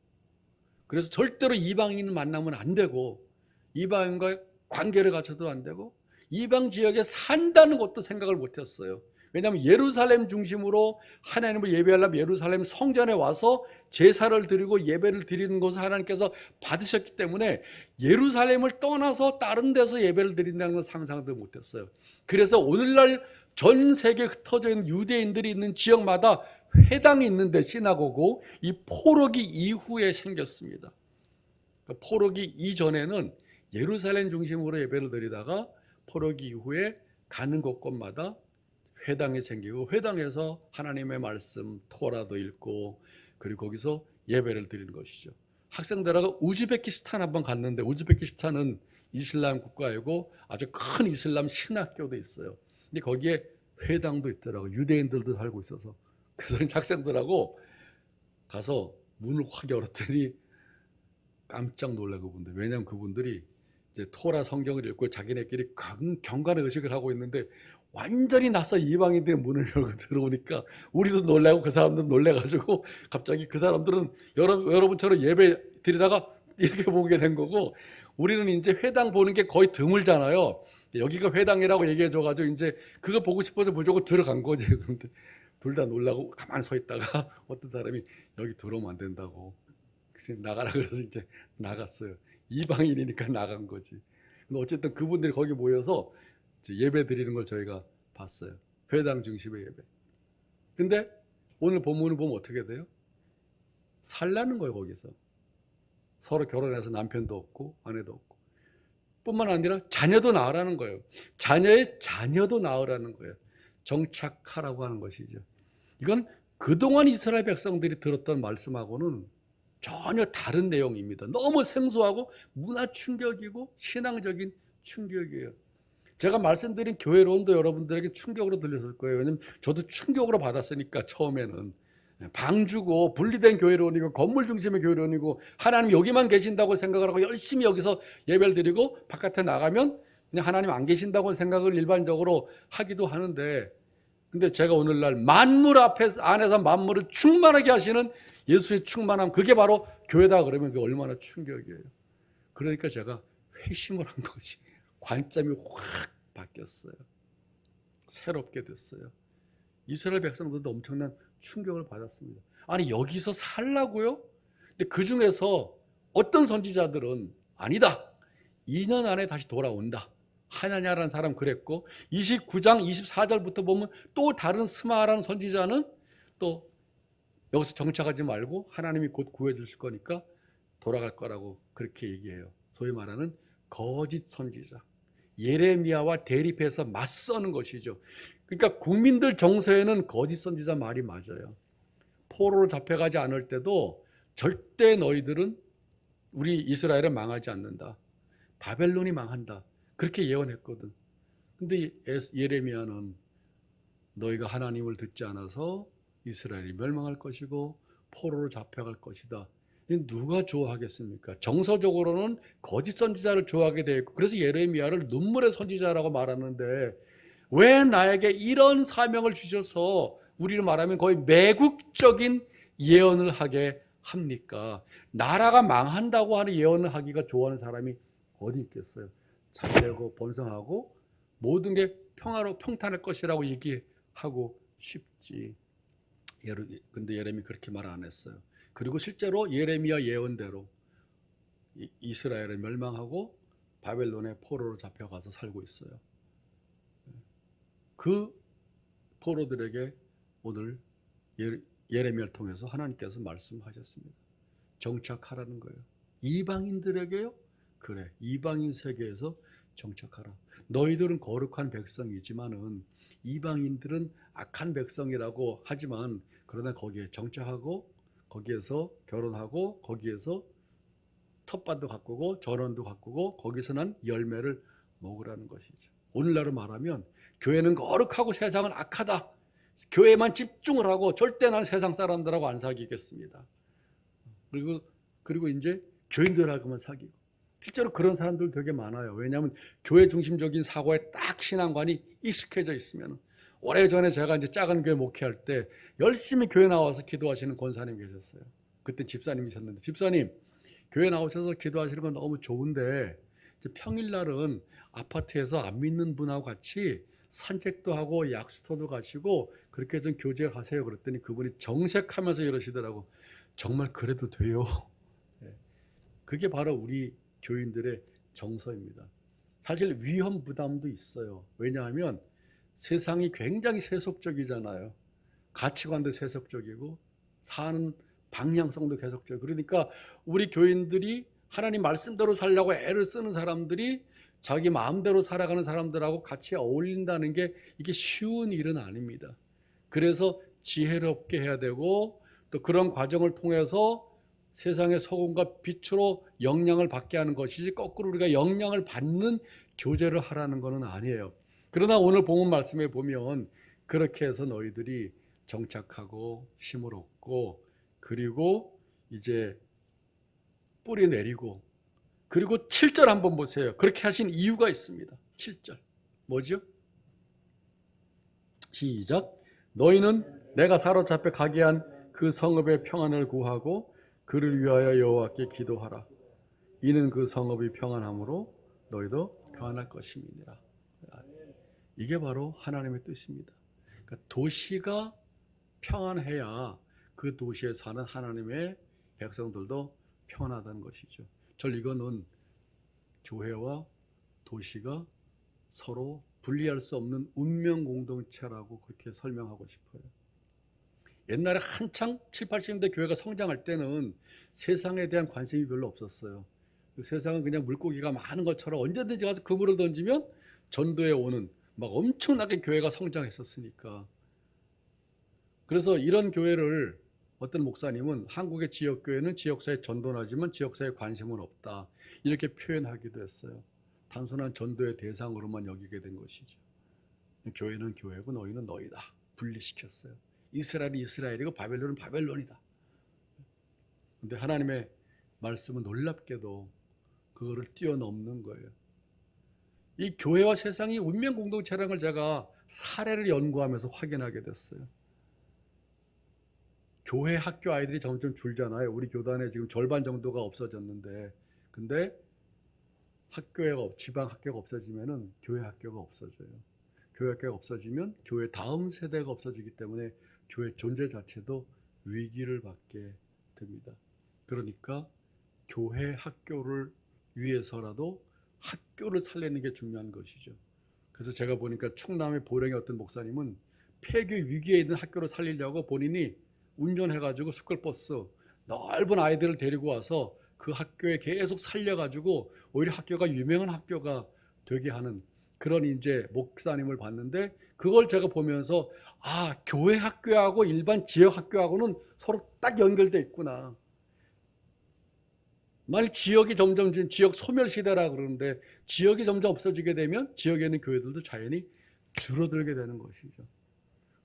[SPEAKER 2] 그래서 절대로 이방인을 만나면 안 되고 이방인과 관계를 갖춰도 안 되고 이방 지역에 산다는 것도 생각을 못했어요. 왜냐하면 예루살렘 중심으로 하나님을 예배하려면 예루살렘 성전에 와서 제사를 드리고 예배를 드리는 것을 하나님께서 받으셨기 때문에 예루살렘을 떠나서 다른 데서 예배를 드린다는 걸 상상도 못했어요. 그래서 오늘날 전 세계에 흩어져 있는 유대인들이 있는 지역마다 회당이 있는데 시나고고 이 포로기 이후에 생겼습니다. 포로기 이전에는 예루살렘 중심으로 예배를 드리다가 포로기 이후에 가는 곳곳마다 회당이 생기고 회당에서 하나님의 말씀 토라도 읽고 그리고 거기서 예배를 드리는 것이죠. 학생들하고 우즈베키스탄 한번 갔는데 우즈베키스탄은 이슬람 국가이고 아주 큰 이슬람 신학교도 있어요. 근데 거기에 회당도 있더라고. 유대인들도 살고 있어서. 그래서 학생들하고 가서 문을 확 열었더니 깜짝 놀라 그분들. 왜냐하면 그분들이 이제 토라 성경을 읽고 자기네끼리 경건의 의식을 하고 있는데 완전히 낯선 이방인들이 문을 열고 들어오니까 우리도 놀라고 그 사람들도 놀래가지고 갑자기 그 사람들은 여러분처럼 예배 드리다가 이렇게 보게 된 거고, 우리는 이제 회당 보는 게 거의 드물잖아요. 여기가 회당이라고 얘기해줘가지고 이제 그거 보고 싶어서 무조건 들어간 거지. 그런데 둘 다 놀라고 가만히 서 있다가 어떤 사람이 여기 들어오면 안 된다고 그래서 나가라 그래서 이제 나갔어요. 이방인이니까 나간 거지. 근데 어쨌든 그분들이 거기 모여서 이제 예배 드리는 걸 저희가 봤어요. 회당 중심의 예배. 근데 오늘 본문을 보면 어떻게 돼요? 살라는 거예요. 거기서 서로 결혼해서 남편도 없고 아내도 없고, 뿐만 아니라 자녀도 낳으라는 거예요. 자녀의 자녀도 낳으라는 거예요. 정착하라고 하는 것이죠. 이건 그동안 이스라엘 백성들이 들었던 말씀하고는 전혀 다른 내용입니다. 너무 생소하고 문화 충격이고 신앙적인 충격이에요. 제가 말씀드린 교회론도 여러분들에게 충격으로 들렸을 거예요. 왜냐하면 저도 충격으로 받았으니까. 처음에는 방주고 분리된 교회론이고 건물 중심의 교회론이고 하나님 여기만 계신다고 생각을 하고 열심히 여기서 예배를 드리고 바깥에 나가면 그냥 하나님 안 계신다고 생각을 일반적으로 하기도 하는데, 근데 제가 오늘날 만물 안에서 만물을 충만하게 하시는 예수의 충만함, 그게 바로 교회다 그러면 그게 얼마나 충격이에요. 그러니까 제가 회심을 한 것이, 관점이 확 바뀌었어요. 새롭게 됐어요. 이스라엘 백성들도 엄청난 충격을 받았습니다. 아니 여기서 살라고요? 근데 그 중에서 어떤 선지자들은 아니다, 2년 안에 다시 돌아온다, 하냐냐라는 사람 그랬고, 29장 24절부터 보면 또 다른 스마라는 선지자는 또 여기서 정착하지 말고 하나님이 곧 구해 주실 거니까 돌아갈 거라고 그렇게 얘기해요. 소위 말하는 거짓 선지자. 예레미야와 대립해서 맞서는 것이죠. 그러니까 국민들 정서에는 거짓 선지자 말이 맞아요. 포로로 잡혀가지 않을 때도 절대 너희들은 우리 이스라엘은 망하지 않는다, 바벨론이 망한다, 그렇게 예언했거든. 근데 예레미야는 너희가 하나님을 듣지 않아서 이스라엘이 멸망할 것이고 포로로 잡혀갈 것이다. 누가 좋아하겠습니까? 정서적으로는 거짓 선지자를 좋아하게 되어 있고, 그래서 예레미야를 눈물의 선지자라고 말하는데, 왜 나에게 이런 사명을 주셔서 우리를 말하면 거의 매국적인 예언을 하게 합니까? 나라가 망한다고 하는 예언을 하기가 좋아하는 사람이 어디 있겠어요? 잘되고 번성하고 모든 게 평탄할 것이라고 얘기하고 싶지. 근데 예레미 그렇게 말 안 했어요. 그리고 실제로 예레미야 예언대로 이스라엘을 멸망하고 바벨론의 포로로 잡혀가서 살고 있어요. 그 포로들에게 오늘 예레미야를 통해서 하나님께서 말씀하셨습니다. 정착하라는 거예요. 이방인들에게요? 그래, 이방인 세계에서 정착하라. 너희들은 거룩한 백성이지만은 이방인들은 악한 백성이라고 하지만, 그러나 거기에 정착하고 거기에서 결혼하고 거기에서 텃밭도 가꾸고 전원도 가꾸고 거기서 난 열매를 먹으라는 것이죠. 오늘날로 말하면 교회는 거룩하고 세상은 악하다, 교회만 집중을 하고 절대 나는 세상 사람들하고 안 사귀겠습니다. 그리고 이제 교인들하고만 사귀고, 실제로 그런 사람들 되게 많아요. 왜냐하면 교회 중심적인 사고에 딱 신앙관이 익숙해져 있으면. 오래전에 제가 이제 작은 교회 목회할 때 열심히 교회 나와서 기도하시는 권사님 계셨어요. 그때 집사님이셨는데, 집사님 교회 나오셔서 기도하시는 건 너무 좋은데 이제 평일날은 아파트에서 안 믿는 분하고 같이 산책도 하고 약수터도 가시고 그렇게 좀 교제하세요. 그랬더니 그분이 정색하면서 이러시더라고. 정말 그래도 돼요? 그게 바로 우리 교인들의 정서입니다. 사실 위험 부담도 있어요. 왜냐하면 세상이 굉장히 세속적이잖아요. 가치관도 세속적이고 사는 방향성도 세속적이고, 그러니까 우리 교인들이 하나님 말씀대로 살려고 애를 쓰는 사람들이 자기 마음대로 살아가는 사람들하고 같이 어울린다는 게 이게 쉬운 일은 아닙니다. 그래서 지혜롭게 해야 되고, 또 그런 과정을 통해서 세상의 소금과 빛으로 영향을 받게 하는 것이지, 거꾸로 우리가 영향을 받는 교제를 하라는 것은 아니에요. 그러나 오늘 본문 말씀에 보면 그렇게 해서 너희들이 정착하고 힘을 얻고 그리고 이제 뿌리 내리고 그리고 7절 한번 보세요. 그렇게 하신 이유가 있습니다. 7절 뭐죠? 시작. 너희는 내가 사로잡혀 가게 한 그 성읍의 평안을 구하고 그를 위하여 여호와께 기도하라. 이는 그 성읍이 평안함으로 너희도 평안할 것임이니라. 이게 바로 하나님의 뜻입니다. 그러니까 도시가 평안해야 그 도시에 사는 하나님의 백성들도 평안하다는 것이죠. 저는 이거는 교회와 도시가 서로 분리할 수 없는 운명 공동체라고 그렇게 설명하고 싶어요. 옛날에 한창 7, 80년대 교회가 성장할 때는 세상에 대한 관심이 별로 없었어요. 세상은 그냥 물고기가 많은 것처럼 언제든지 가서 그물을 던지면 전도에 오는 막 엄청나게 교회가 성장했었으니까. 그래서 이런 교회를 어떤 목사님은 한국의 지역교회는 지역사회 전도는 하지만 지역사회에 관심은 없다. 이렇게 표현하기도 했어요. 단순한 전도의 대상으로만 여기게 된 것이죠. 교회는 교회고 너희는 너희다. 분리시켰어요. 이스라엘이 이스라엘이고 바벨론은 바벨론이다. 그런데 하나님의 말씀은 놀랍게도 그거를 뛰어넘는 거예요. 이 교회와 세상이 운명 공동체라는 걸 제가 사례를 연구하면서 확인하게 됐어요. 교회 학교 아이들이 점점 줄잖아요. 우리 교단에 지금 절반 정도가 없어졌는데, 근데 지방 학교가 없어지면은 교회 학교가 없어져요. 교회 학교가 없어지면 교회 다음 세대가 없어지기 때문에 교회 존재 자체도 위기를 받게 됩니다. 그러니까 교회 학교를 위해서라도 학교를 살리는 게 중요한 것이죠. 그래서 제가 보니까 충남의 보령의 어떤 목사님은 폐교 위기에 있는 학교를 살리려고 본인이 운전해가지고 스쿨버스 넓은 아이들을 데리고 와서 그 학교에 계속 살려가지고 오히려 학교가 유명한 학교가 되게 하는 그런 이제 목사님을 봤는데, 그걸 제가 보면서 교회 학교하고 일반 지역 학교하고는 서로 딱 연결돼 있구나. 만약 지역이 점점 지역 소멸 시대라 그러는데 지역이 점점 없어지게 되면 지역에 있는 교회들도 자연히 줄어들게 되는 것이죠.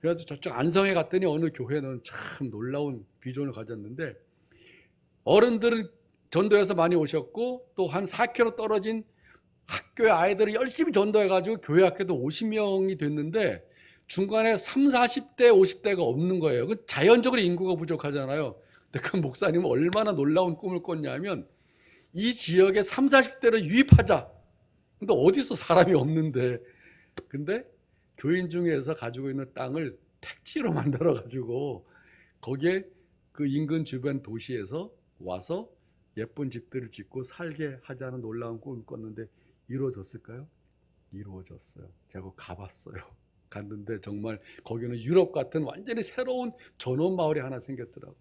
[SPEAKER 2] 그래서 저쪽 안성에 갔더니 어느 교회는 참 놀라운 비전을 가졌는데, 어른들은 전도해서 많이 오셨고 또 한 4km 떨어진 학교의 아이들을 열심히 전도해가지고 교회 학교도 50명이 됐는데 중간에 30, 40대, 50대가 없는 거예요. 그 자연적으로 인구가 부족하잖아요. 근데 그 목사님은 얼마나 놀라운 꿈을 꿨냐면 이 지역에 30, 40대를 유입하자. 근데 어디서 사람이 없는데, 근데 교인 중에서 가지고 있는 땅을 택지로 만들어가지고 거기에 그 인근 주변 도시에서 와서 예쁜 집들을 짓고 살게 하자는 놀라운 꿈을 꿨는데 이루어졌을까요? 이루어졌어요. 제가 가봤어요. 갔는데 정말 거기는 유럽 같은 완전히 새로운 전원 마을이 하나 생겼더라고요.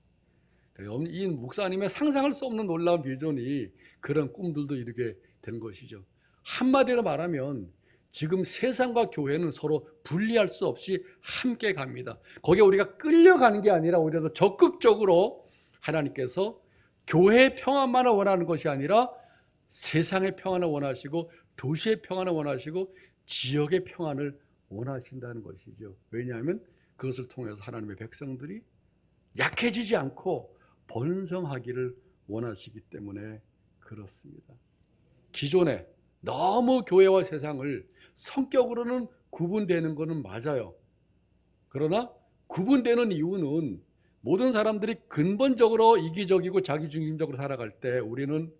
[SPEAKER 2] 이 목사님의 상상할 수 없는 놀라운 비전이 그런 꿈들도 이루게 된 것이죠. 한마디로 말하면 지금 세상과 교회는 서로 분리할 수 없이 함께 갑니다. 거기에 우리가 끌려가는 게 아니라 오히려 더 적극적으로 하나님께서 교회의 평안만을 원하는 것이 아니라 세상의 평안을 원하시고 도시의 평안을 원하시고 지역의 평안을 원하신다는 것이죠. 왜냐하면 그것을 통해서 하나님의 백성들이 약해지지 않고 번성하기를 원하시기 때문에 그렇습니다. 기존에 너무 교회와 세상을 성격으로는 구분되는 것은 맞아요. 그러나 구분되는 이유는 모든 사람들이 근본적으로 이기적이고 자기중심적으로 살아갈 때 우리는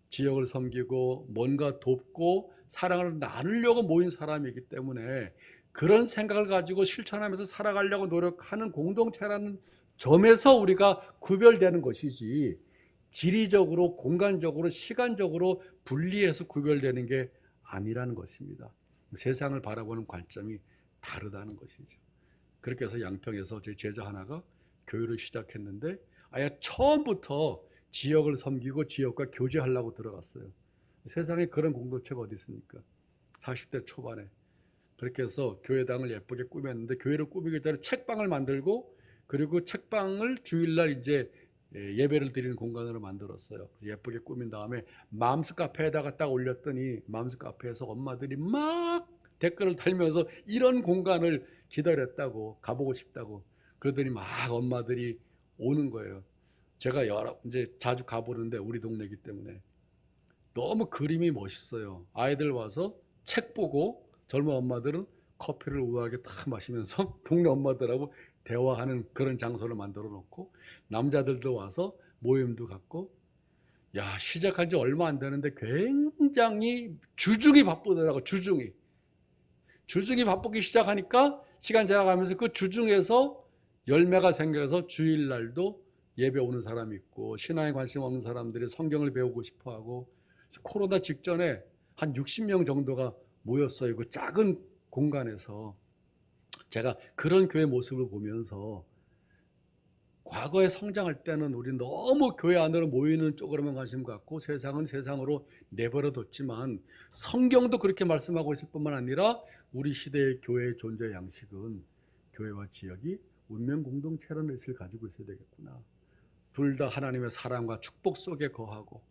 [SPEAKER 2] 지역을 섬기고 뭔가 돕고 사랑을 나누려고 모인 사람이기 때문에 그런 생각을 가지고 실천하면서 살아가려고 노력하는 공동체라는 점에서 우리가 구별되는 것이지, 지리적으로 공간적으로 시간적으로 분리해서 구별되는 게 아니라는 것입니다. 세상을 바라보는 관점이 다르다는 것이죠. 그렇게 해서 양평에서 제 제자 하나가 교회를 시작했는데 아예 처음부터 지역을 섬기고 지역과 교제하려고 들어갔어요. 세상에 그런 공동체가 어디 있습니까? 40대 초반에. 그렇게 해서 교회당을 예쁘게 꾸몄는데, 교회를 꾸미기 전에 책방을 만들고 그리고 책방을 주일날 이제 예배를 드리는 공간으로 만들었어요. 예쁘게 꾸민 다음에 맘스 카페에다가 딱 올렸더니 맘스 카페에서 엄마들이 막 댓글을 달면서 이런 공간을 기다렸다고, 가보고 싶다고. 그러더니 막 엄마들이 오는 거예요. 제가 이제 자주 가보는데 우리 동네이기 때문에 너무 그림이 멋있어요. 아이들 와서 책 보고 젊은 엄마들은 커피를 우아하게 딱 마시면서 동네 엄마들하고 대화하는 그런 장소를 만들어 놓고, 남자들도 와서 모임도 갖고. 야, 시작한 지 얼마 안 되는데 굉장히 주중이 바쁘더라고. 주중이 바쁘기 시작하니까 시간 지나가면서 그 주중에서 열매가 생겨서 주일날도 예배 오는 사람이 있고, 신앙에 관심 없는 사람들이 성경을 배우고 싶어하고. 코로나 직전에 한 60명 정도가 모였어요. 그 작은 공간에서. 제가 그런 교회 모습을 보면서 과거에 성장할 때는 우리 너무 교회 안으로 모이는 쪽으로만 관심 갖고 세상은 세상으로 내버려 뒀지만, 성경도 그렇게 말씀하고 있을 뿐만 아니라 우리 시대의 교회의 존재 양식은 교회와 지역이 운명 공동체라는 의식을 가지고 있어야 되겠구나. 둘 다 하나님의 사랑과 축복 속에 거하고,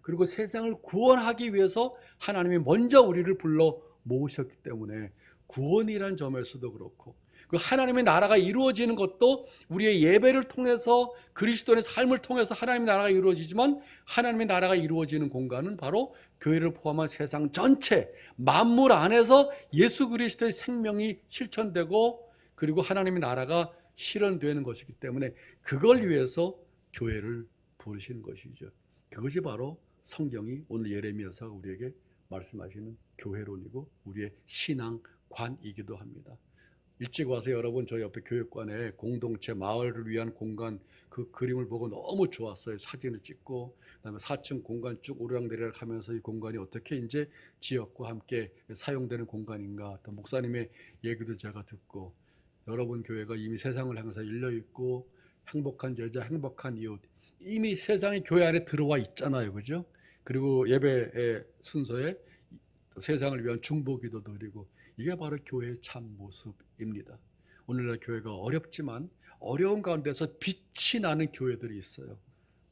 [SPEAKER 2] 그리고 세상을 구원하기 위해서 하나님이 먼저 우리를 불러 모으셨기 때문에 구원이란 점에서도 그렇고, 그 하나님의 나라가 이루어지는 것도 우리의 예배를 통해서, 그리스도의 삶을 통해서 하나님의 나라가 이루어지지만, 하나님의 나라가 이루어지는 공간은 바로 교회를 포함한 세상 전체 만물 안에서 예수 그리스도의 생명이 실천되고, 그리고 하나님의 나라가 실현되는 것이기 때문에 그걸 위해서 교회를 부르시는 것이죠. 그것이 바로 성경이 오늘 예레미야서가 우리에게 말씀하시는 교회론이고 우리의 신앙관이기도 합니다. 일찍 와서 여러분, 저희 옆에 교육관에 공동체 마을을 위한 공간, 그 그림을 보고 너무 좋았어요. 사진을 찍고, 그다음에 4층 공간 쭉 오르락내리락 하면서 이 공간이 어떻게 이제 지역과 함께 사용되는 공간인가, 또 목사님의 얘기도 제가 듣고, 여러분 교회가 이미 세상을 향해서 열려 있고, 행복한 제자, 행복한 이웃, 이미 세상이 교회 안에 들어와 있잖아요. 그죠? 그리고 예배의 순서에 세상을 위한 중보기도 드리고, 이게 바로 교회의 참 모습입니다. 오늘날 교회가 어렵지만 어려운 가운데서 빛이 나는 교회들이 있어요.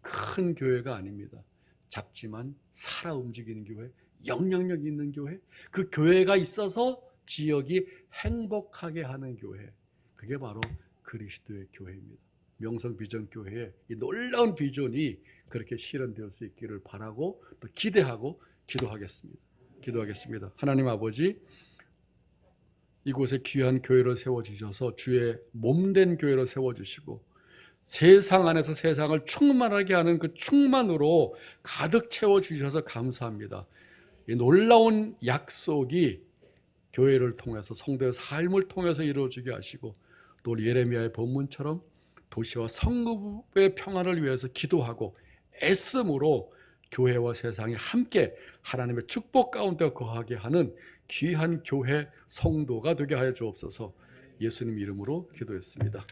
[SPEAKER 2] 큰 교회가 아닙니다. 작지만 살아 움직이는 교회, 영향력 있는 교회, 그 교회가 있어서 지역이 행복하게 하는 교회, 그게 바로 그리스도의 교회입니다. 명성비전교회의 이 놀라운 비전이 그렇게 실현될 수 있기를 바라고, 또 기대하고 기도하겠습니다. 하나님 아버지, 이곳에 귀한 교회를 세워주셔서 주의 몸된 교회를 세워주시고, 세상 안에서 세상을 충만하게 하는 그 충만으로 가득 채워주셔서 감사합니다. 이 놀라운 약속이 교회를 통해서, 성도의 삶을 통해서 이루어지게 하시고, 또 예레미야의 본문처럼 도시와 성읍의 평안을 위해서 기도하고 애씀으로 교회와 세상이 함께 하나님의 축복 가운데 거하게 하는 귀한 교회 성도가 되게 하여 주옵소서. 예수님 이름으로 기도했습니다.